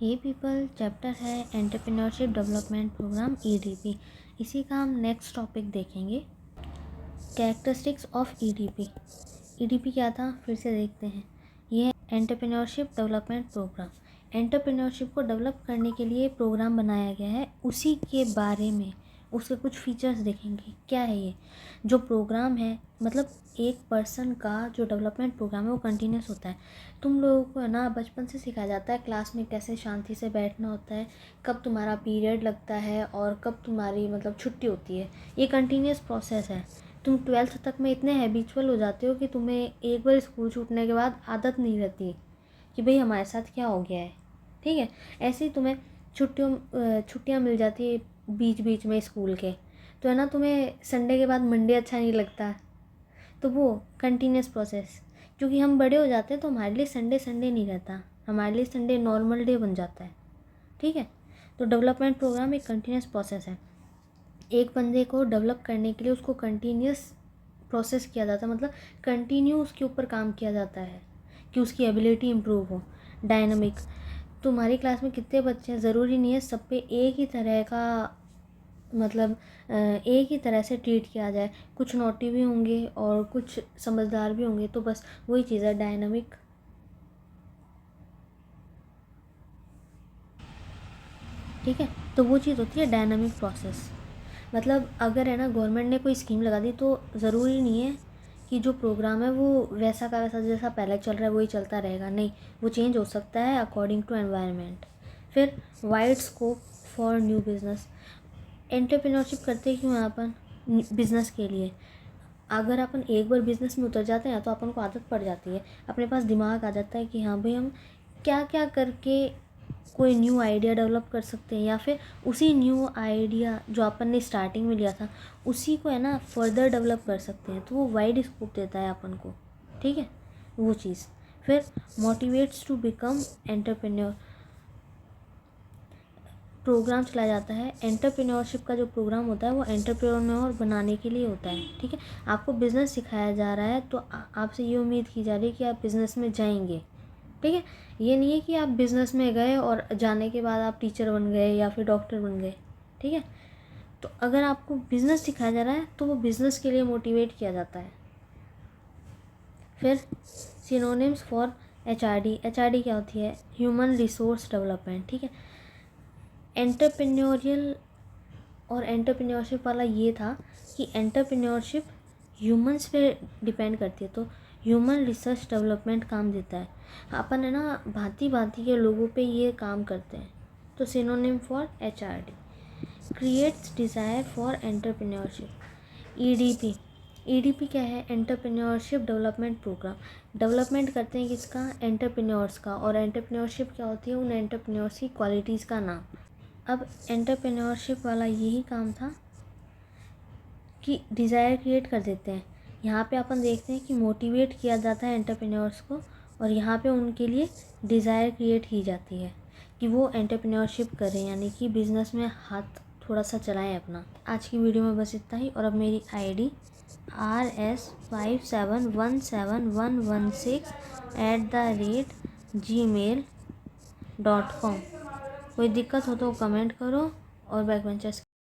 हे people chapter है entrepreneurship development programme EDP। इसी का हम नेक्स्ट टॉपिक देखेंगे, कैरेक्टरिस्टिक्स ऑफ EDP। EDP क्या था फिर से देखते हैं। ये है एंटरप्रेन्योरशिप डेवलपमेंट प्रोग्राम। एंटरप्रेन्योरशिप को डेवलप करने के लिए प्रोग्राम बनाया गया है, उसी के बारे में उसके कुछ फीचर्स देखेंगे। क्या है ये जो प्रोग्राम है, मतलब एक पर्सन का जो डेवलपमेंट प्रोग्राम है वो कंटिन्यूस होता है। तुम लोगों को है ना बचपन से सिखाया जाता है क्लास में कैसे शांति से बैठना होता है, कब तुम्हारा पीरियड लगता है और कब तुम्हारी मतलब छुट्टी होती है। ये कंटिन्यूस प्रोसेस है। तुम 12th तक में इतने हैबिचुअल हो जाते हो कि तुम्हें एक बार स्कूल छूटने के बाद आदत नहीं रहती कि भाई हमारे साथ क्या हो गया है। ठीक है, ऐसे ही तुम्हें छुट्टियाँ मिल जाती है बीच बीच में स्कूल के, तो है ना तुम्हें संडे के बाद मंडे अच्छा नहीं लगता। तो वो कंटिन्यूस प्रोसेस, क्योंकि हम बड़े हो जाते हैं तो हमारे लिए संडे संडे नहीं रहता, हमारे लिए संडे नॉर्मल डे बन जाता है। ठीक है, तो डेवलपमेंट प्रोग्राम एक कंटिन्यूस प्रोसेस है। एक बंदे को डेवलप करने के लिए उसको कंटिन्यूस प्रोसेस किया जाता है, मतलब कंटिन्यू उसके ऊपर काम किया जाता है कि उसकी एबिलिटी इम्प्रूव हो। डायनामिक, तुम्हारी क्लास में कितने बच्चे हैं ज़रूरी नहीं है सब पे एक ही तरह का, मतलब एक ही तरह से ट्रीट किया जाए। कुछ नोटी भी होंगे और कुछ समझदार भी होंगे, तो बस वही चीज़ है डायनामिक। ठीक है, तो वो चीज़ होती है डायनामिक प्रोसेस। मतलब अगर है ना गवर्नमेंट ने कोई स्कीम लगा दी तो ज़रूरी नहीं है कि जो प्रोग्राम है वो वैसा का वैसा जैसा पहले चल रहा है वही चलता रहेगा, नहीं, वो चेंज हो सकता है अकॉर्डिंग टू एनवायरनमेंट। फिर wide scope for new business. Entrepreneurship करते क्यों हैं अपन? बिजनेस के लिए। अगर अपन एक बार बिजनेस में उतर जाते हैं तो अपन को आदत पड़ जाती है, अपने पास दिमाग आ जाता है कि हाँ भाई हम क्या क्या करके कोई न्यू आइडिया डेवलप कर सकते हैं, या फिर उसी न्यू आइडिया जो अपन ने स्टार्टिंग में लिया था उसी को है ना फर्दर डेवलप कर सकते हैं। तो वो वाइड स्कोप देता है अपन को। ठीक है, वो चीज़। फिर motivates to become entrepreneur. Program चलाया जाता है एंटरप्रेन्योरशिप का। जो प्रोग्राम होता है वो एंटरप्रेन्योर बनाने के लिए होता है। ठीक है, आपको बिज़नेस सिखाया जा रहा है तो आपसे ये उम्मीद की जा रही है कि आप बिज़नेस में जाएंगे। ठीक है, ये नहीं है कि आप बिज़नेस में गए और जाने के बाद आप टीचर बन गए या फिर डॉक्टर बन गए। ठीक है, तो अगर आपको बिज़नेस सिखाया जा रहा है तो वो बिज़नेस के लिए मोटिवेट किया जाता है। फिर सिनोनिम्स फॉर HRD। HRD क्या होती है? Human resource development. ठीक है, एंटरप्रेन्योरियल और एंटरप्रेन्योरशिप वाला ये था कि एंटरप्रेन्योरशिप ह्यूमंस पे डिपेंड करती है, तो ह्यूमन रिसर्च डेवलपमेंट काम देता है। अपन है ना भांति भांति के लोगों पे ये काम करते हैं। तो synonym for HRD, creates desire for entrepreneurship. EDP क्या है? Entrepreneurship development programme. डेवलपमेंट करते हैं किसका? एंटरप्रेन्योर्स का। और एंटरप्रेन्योरशिप क्या होती है? उन एंटरप्रेन्योर्स की क्वालिटीज़ का नाम। अब एंटरप्रेन्योरशिप वाला यही काम था कि डिज़ायर क्रिएट कर देते हैं। यहाँ पे अपन देखते हैं कि मोटिवेट किया जाता है एंटरप्रेन्योर्स को, और यहाँ पे उनके लिए डिज़ायर क्रिएट की जाती है कि वो एंटरप्रेन्योरशिप करें, यानी कि बिज़नेस में हाथ थोड़ा सा चलाएं अपना। आज की वीडियो में बस इतना ही। और अब मेरी ID rs571116@gmail.com। कोई दिक्कत हो तो कमेंट करो और बैकबेंचर्स